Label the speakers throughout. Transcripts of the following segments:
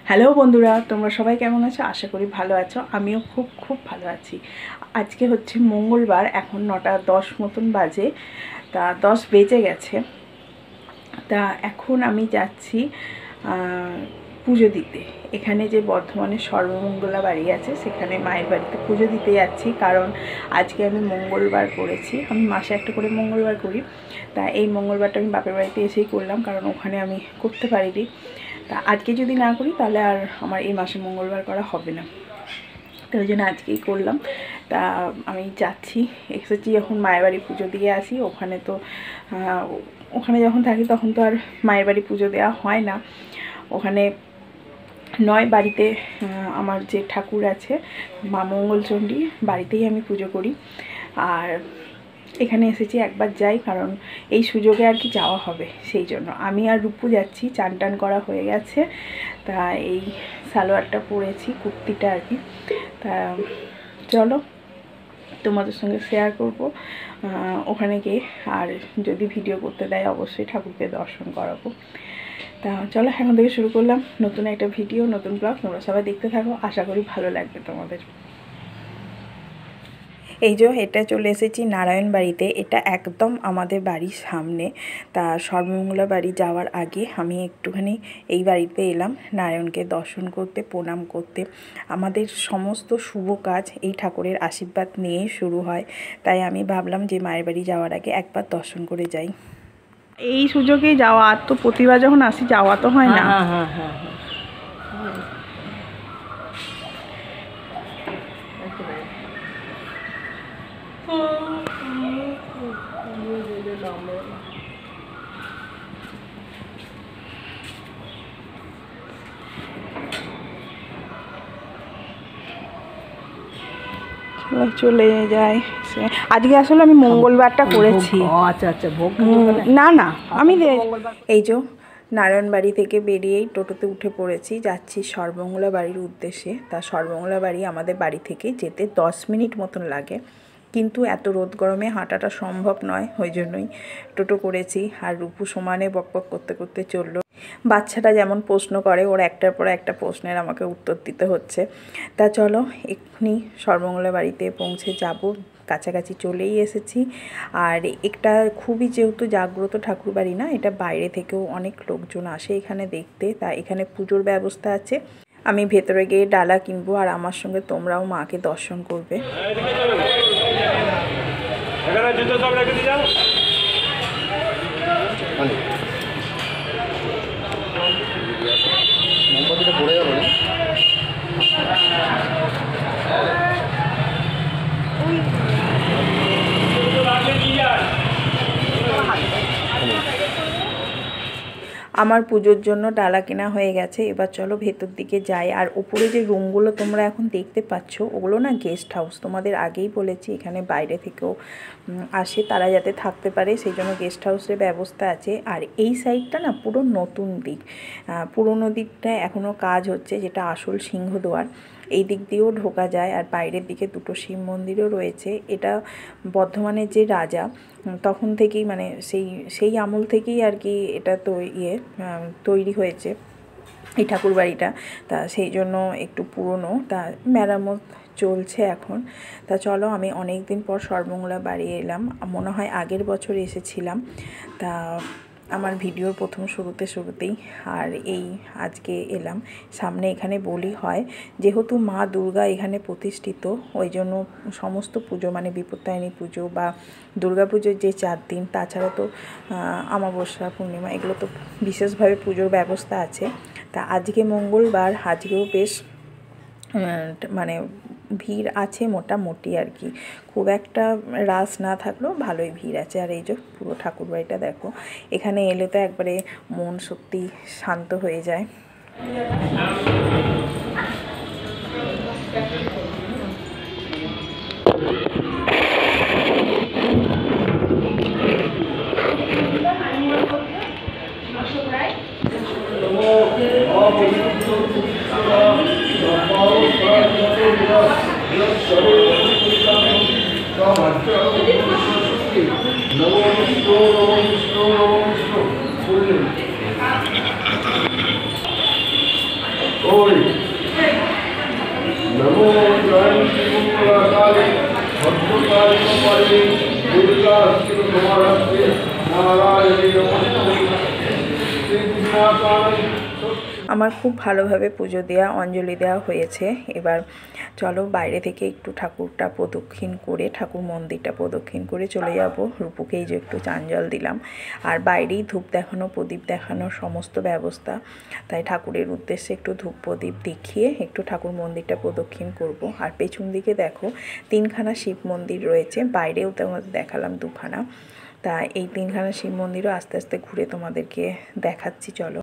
Speaker 1: Hello বন্ধুরা, তোমরা সবাই কেমন আছো? আশা করি ভালো আছো। আমিও খুব খুব ভালো আছি। আজকে হচ্ছে মঙ্গলবার, এখন 9:10 মতন বাজে, তা 10 বেজে গেছে। তা এখন আমি যাচ্ছি পুজো দিতে। এখানে যে বর্ধমানের সর্বমঙ্গলা বাড়ি আছে, সেখানে মায়ের বাড়িতে পুজো দিতে যাচ্ছি। কারণ আজকে আমি মঙ্গলবার করেছি, আমি মাসে একটা করে মঙ্গলবার করি। তা এই মঙ্গলবারটা আমি বাপের বাড়িতে এসেই করলাম, কারণ ওখানে আমি করতে পারিনি। তা আজকে যদি না করি তাহলে আর আমার এই মাসে মঙ্গলবার করা হবে না, তো ওই জন্য আজকেই করলাম। তা আমি যাচ্ছি, এসেছি এখন মায়ের বাড়ি পুজো দিয়ে আসি। ওখানে তো ওখানে যখন থাকি তখন তো আর মায়ের বাড়ি পুজো দেওয়া হয় না। ওখানে নয়, বাড়িতে আমার যে ঠাকুর আছে মা মঙ্গলচণ্ডী, বাড়িতেই আমি পুজো করি। আর এখানে এসেছি একবার যাই, কারণ এই সুযোগে আর কি যাওয়া হবে, সেই জন্য আমি আর রূপু যাচ্ছি। চান টান করা হয়ে গেছে, তা এই সালোয়ারটা পরেছি, কুর্তিটা আর কি। তা চলো তোমাদের সঙ্গে শেয়ার করব ওখানে গিয়ে। আর যদি ভিডিও করতে দেয় অবশ্যই ঠাকুরকে দর্শন করাবো। তা চলো এখন থেকে শুরু করলাম নতুন একটা ভিডিও, নতুন ব্লগ। তোমরা সবাই দেখতে থাকো, আশা করি ভালো লাগবে তোমাদের। এই যে এটা চলে এসেছি নারায়ণ বাড়িতে, এটা একদম আমাদের বাড়ির সামনে। তা সর্বমঙ্গলা বাড়ি যাওয়ার আগে আমি একটুখানি এই বাড়িতে এলাম নারায়ণকে দর্শন করতে, প্রণাম করতে। আমাদের সমস্ত শুভ কাজ এই ঠাকুরের আশীর্বাদ নিয়েই শুরু হয়, তাই আমি ভাবলাম যে মায়ের বাড়ি যাওয়ার আগে একবার দর্শন করে যাই। এই সুযোগেই যাওয়া, আর তো প্রতিবার যখন আসি যাওয়া তো হয় না। চলে যাই। আজকে আসলে আমি মঙ্গলবারটা করেছি।
Speaker 2: আচ্ছা আচ্ছা, ভোগ
Speaker 1: না না, আমি এই যে নারায়ণ বাড়ি থেকে বেরিয়েই টোটোতে উঠে পড়েছি, যাচ্ছি সর্বমঙ্গলা বাড়ির উদ্দেশ্যে। তা সর্বমঙ্গলা বাড়ি আমাদের বাড়ি থেকে যেতে 10 মিনিট মতন লাগে, কিন্তু এত রোদ গরমে হাঁটাটা সম্ভব নয়, ওই জন্যই টোটো করেছি। আর রূপু সমানে বকবক করতে করতে চললো। বাচ্চাটা যেমন প্রশ্ন করে, ওর একটার পর একটা প্রশ্নের আমাকে উত্তর দিতে হচ্ছে। তা চলো এক্ষুনি সর্বমঙ্গলা বাড়িতে পৌঁছে যাব, কাছাকাছি চলেই এসেছি। আর এটা খুবই যেহেতু জাগ্রত ঠাকুর বাড়ি না, এটা বাইরে থেকেও অনেক লোকজন আসে এখানে দেখতে। তা এখানে পুজোর ব্যবস্থা আছে। আমি ভেতরে গিয়ে ডালা কিনবো, আর আমার সঙ্গে তোমরাও মাকে দর্শন করবে। আমার পুজোর জন্য ডালা কেনা হয়ে গেছে, এবার চলো ভেতর দিকে যাই। আর উপরে যে রুমগুলো তোমরা এখন দেখতে পাচ্ছ, ওগুলো না গেস্ট হাউস। তোমাদের আগেই বলেছি এখানে বাইরে থেকেও আসে, তারা যাতে থাকতে পারে, সেই জন্য গেস্ট হাউসের ব্যবস্থা আছে। আর এই সাইডটা না পুরো নতুন দিক, পুরোনো দিকটা এখনও কাজ হচ্ছে, যেটা আসল সিংহদুয়ার। এই দিক দিয়েও ঢোকা যায়, আর বাইরের দিকে দুটো শিব মন্দিরও রয়েছে। এটা বর্ধমানের যে রাজা, তখন থেকেই মানে সেই আমল থেকেই আর কি এটা তো তৈরি হয়েছে এই ঠাকুর বাড়িটা। তা সেই জন্য একটু পুরনো, তা মেরামত চলছে এখন। তা চলো, আমি অনেক দিন পর সর্বমঙ্গলা বাড়ি এলাম, মনে হয় আগের বছর এসেছিলাম। তা আমার ভিডিওর প্রথম শুরুতেই, আর এই আজকে এলাম। সামনে এখানে বলি হয়, যেহেতু মা দুর্গা এখানে প্রতিষ্ঠিত, ওই জন্য সমস্ত পুজো মানে বিপত্তারিণী পুজো বা দুর্গা পুজোর যে 4 দিন, তাছাড়া তো অমাবস্যা, পূর্ণিমা, এগুলো তো বিশেষভাবে পুজোর ব্যবস্থা আছে। তা আজকে মঙ্গলবার, আজকেও বেশ মানে ভিড় আছে মোটামুটি আর কি, খুব একটা রাশ না থাকলেও ভালোই ভিড় আছে। আর এই যে পুরো ঠাকুরবাড়িটা দেখো, এখানে এলে তো একবারে মন সত্যি শান্ত হয়ে যায়।
Speaker 2: नमो जयंती मंगलकाली भद्रकाली कपालिनी दुर्गा श्रीकुमारस्ते नारायणी नमोस्तुते।
Speaker 1: আমার খুব ভালোভাবে পুজো দেওয়া অঞ্জলি দেওয়া হয়েছে। এবার চলো বাইরে থেকে একটু ঠাকুরটা প্রদক্ষিণ করে ঠাকুর মন্দিরটা প্রদক্ষিণ করে চলে যাব। রূপুকে এই যে একটু চান জল দিলাম, আর বাইরেই ধূপ দেখানো প্রদীপ দেখানোর সমস্ত ব্যবস্থা, তাই ঠাকুরের উদ্দেশ্যে একটু ধূপ প্রদীপ দেখিয়ে একটু ঠাকুর মন্দিরটা প্রদক্ষিণ করব। আর পেছন দিকে দেখো 3খানা শিব মন্দির রয়েছে, বাইরেও তোমাদের দেখালাম 2খানা। তা এই 3খানা শিব মন্দিরও আস্তে আস্তে ঘুরে তোমাদেরকে দেখাচ্ছি। চলো।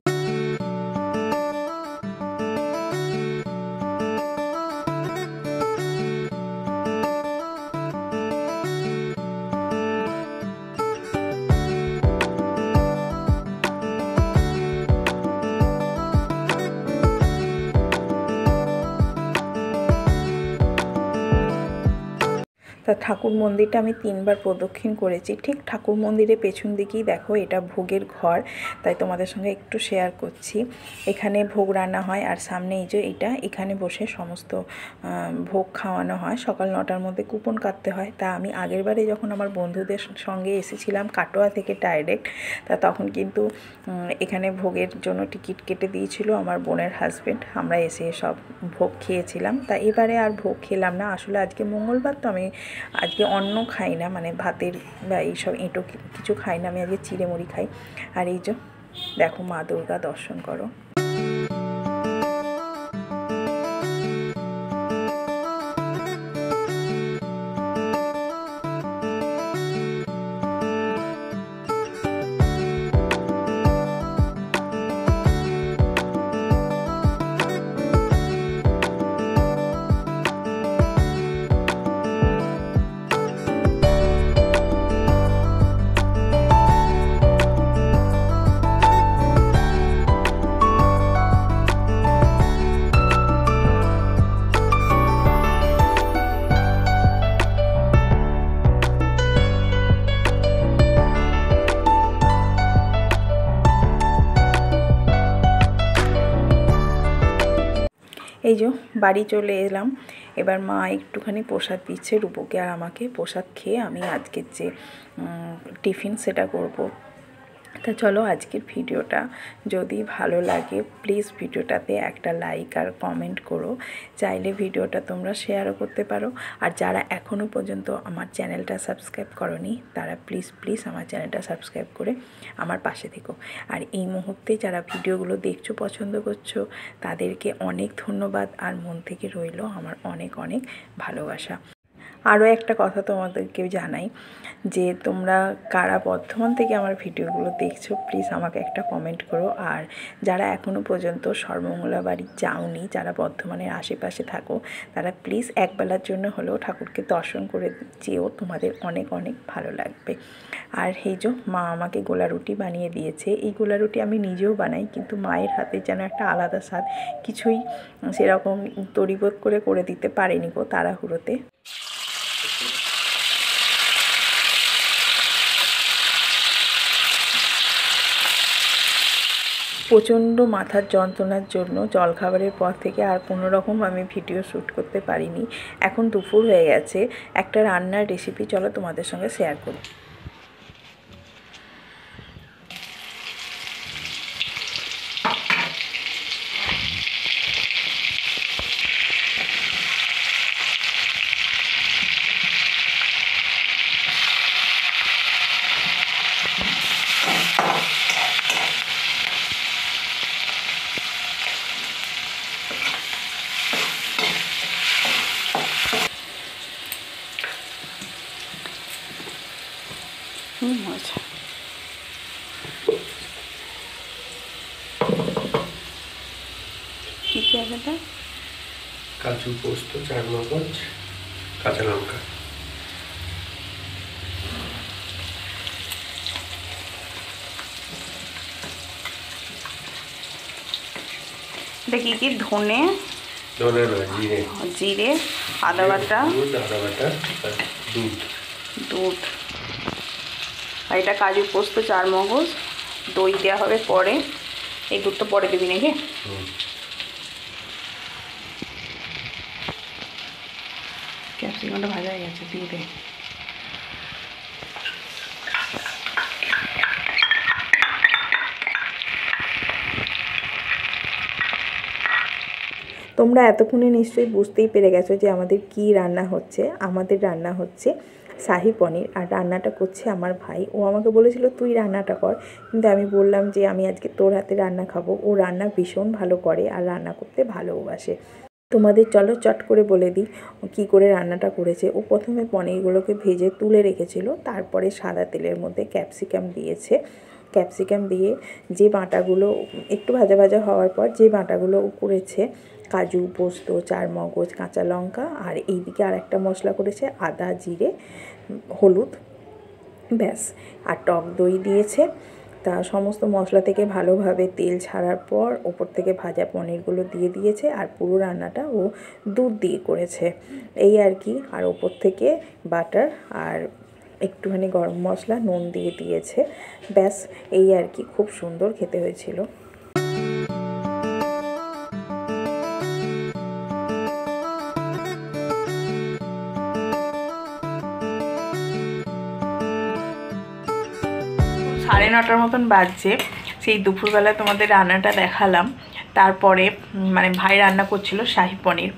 Speaker 1: তা ঠাকুর মন্দিরটা আমি 3বার প্রদক্ষিণ করেছি। ঠিক ঠাকুর মন্দিরের পেছন দিকেই দেখো এটা ভোগের ঘর, তাই তোমাদের সঙ্গে একটু শেয়ার করছি। এখানে ভোগ রান্না হয়, আর সামনে এই যে এটা, এখানে বসে সমস্ত ভোগ খাওয়ানো হয়। সকাল 9টার মধ্যে কুপন কাটতে হয়। তা আমি আগের বারে যখন আমার বন্ধুদের সঙ্গে এসেছিলাম কাটোয়া থেকে ডাইরেক্ট, তা তখন কিন্তু এখানে ভোগের জন্য টিকিট কেটে দিয়েছিল আমার বোনের হাজব্যান্ড। আমরা এসে সব ভোগ খেয়েছিলাম। তা এবারে আর ভোগ খেলাম না। আসলে আজকে মঙ্গলবার, তো আমি আজকে অন্ন খাই না, মানে ভাতের বা এইসব এঁটো কিছু খাই না। আমি আজকে চিড়ে মুড়ি খাই। আর এই যে দেখো মা দুর্গা দর্শন করো। এই যে বাড়ি চলে এলাম। এবার মা একটুখানি প্রসাদ দিচ্ছে রূপকে আর আমাকে। প্রসাদ খেয়ে আমি আজকের যে টিফিন সেটা করব। তা চলো আজকের ভিডিওটা যদি ভালো লাগে প্লিজ ভিডিওটাতে একটা লাইক আর কমেন্ট করো। চাইলে ভিডিওটা তোমরা শেয়ারও করতে পারো। আর যারা এখনও পর্যন্ত আমার চ্যানেলটা সাবস্ক্রাইব করোনি তারা প্লিজ আমার চ্যানেলটা সাবস্ক্রাইব করে আমার পাশে থেকো। আর এই মুহূর্তে যারা ভিডিওগুলো দেখছো পছন্দ করছো তাদেরকে অনেক ধন্যবাদ, আর মন থেকে রইল আমার অনেক অনেক ভালোবাসা। আরও একটা কথা তোমাদেরকে জানাই যে তোমরা কারা বর্ধমান থেকে আমার ভিডিওগুলো দেখছো প্লিজ আমাকে একটা কমেন্ট করো। আর যারা এখনও পর্যন্ত সর্বমঙ্গলা বাড়ি যাওনি, যারা বর্ধমানের আশেপাশে থাকো, তারা প্লিজ একবেলার জন্য হলেও ঠাকুরকে দর্শন করে যেও, তোমাদের অনেক অনেক ভালো লাগবে। আর এই যে মা আমাকে গোলা রুটি বানিয়ে দিয়েছে। এই গোলা রুটি আমি নিজেও বানাই, কিন্তু মায়ের হাতে যেন একটা আলাদা স্বাদ, কিছুই সেরকম তড়িবোধ করে দিতে পারেনি গো তাড়াহুড়োতে। প্রচণ্ড মাথার যন্ত্রণার জন্য জলখাবারের পর থেকে আর কোনো রকম আমি ভিডিও শ্যুট করতে পারিনি। এখন দুপুর হয়ে গেছে, একটা রান্নার রেসিপি চলো তোমাদের সঙ্গে শেয়ার করি। আচ্ছা কী কী আছে এটা?
Speaker 2: কাজু, পোস্ত, চারমগজ, কাঁচা লঙ্কা।
Speaker 1: এটা কী কী? ধনে
Speaker 2: ধনে নয়, জিরে,
Speaker 1: জিরে, আদা বাটা, দুধ। আর এটা কাজু, পোস্ত, চারমগজ, দই দেওয়া হবে পরে। এই দুধটা পরে দিবি নাকি? ক্যাপসিকামটা ভাজা হয়ে গেছে, দিয়ে দে। তোমরা এতক্ষণে নিশ্চয়ই বুঝতেই পেরে গেছো যে আমাদের কি রান্না হচ্ছে। আমাদের রান্না হচ্ছে শাহি পনির, আর রান্নাটা করছে আমার ভাই। ও আমাকে বলেছিল তুই রান্নাটা কর, কিন্তু আমি বললাম যে আমি আজকে তোর হাতে রান্না খাবো। ও রান্না ভীষণ ভালো করে আর রান্না করতে ভালোবাসে। তোমাদের চলো চট করে বলে দিই কী করে রান্নাটা করেছে। ও প্রথমে পনিরগুলোকে ভেজে তুলে রেখেছিল, তারপরে সাদা তেলের মধ্যে ক্যাপসিকাম দিয়েছে। ক্যাপসিকাম দিয়ে যে বাটাগুলো একটু ভাজা ভাজা হওয়ার পর যে বাটাগুলো ও করেছে, কাজু, পোস্ত, চারমগজ, কাঁচা লঙ্কা, আর এইদিকে আর একটা মশলা করেছে আদা, জিরে, হলুদ, ব্যাস। আর টক দই দিয়েছে। তা সমস্ত মশলা থেকে ভালোভাবে তেল ছাড়ার পর ওপর থেকে ভাজা পনিরগুলো দিয়ে দিয়েছে। আর পুরো রান্নাটা ও দুধ দিয়ে করেছে, এই আর কি। আর ওপর থেকে বাটার আর একটুখানি গরম মশলা, নুন দিয়ে দিয়েছে, ব্যাস। এই আর কি, খুব সুন্দর খেতে হয়েছিল। সাড়ে 9টার মতন বাজছে। সেই দুপুরবেলা তোমাদের রান্নাটা দেখালাম। তারপরে মানে ভাই রান্না করছিল শাহি পনির।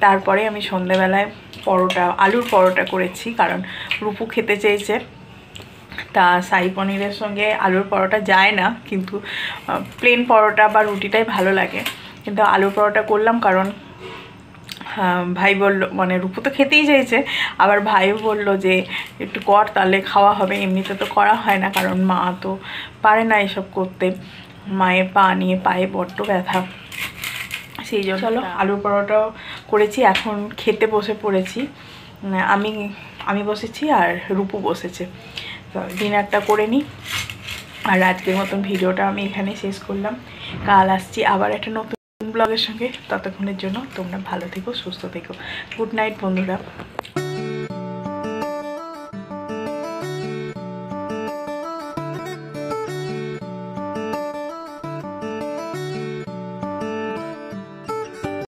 Speaker 1: তারপরে আমি সন্ধেবেলায় পরোটা, আলুর পরোটা করেছি, কারণ রূপু খেতে চেয়েছে। তা শাহি পনিরের সঙ্গে আলুর পরোটা যায় না, কিন্তু প্লেন পরোটা বা রুটিটাই ভালো লাগে। কিন্তু আলুর পরোটা করলাম কারণ ভাই বলল, মানে রূপু তো খেতেই চাইছে, আবার ভাইও বলল যে একটু কর তাহলে খাওয়া হবে। এমনিতে তো করা হয় না, কারণ মা তো পারে না এসব করতে। মায়ের পা নিয়ে পায়ে বড্ড ব্যথা, সেই জন্য। চলো আলুর পরোটাও করেছি, এখন খেতে বসে পড়েছি। আমি বসেছি আর রূপু বসেছে। তো ডিনারটা করে নিই। আর আজকের মতন ভিডিওটা আমি এখানে শেষ করলাম। কাল আসছি আবার একটা নতুন ব্লগের সঙ্গে। ততক্ষণের জন্য তোমরা ভালো থেকো, সুস্থ থেকো। গুড নাইট বন্ধুরা।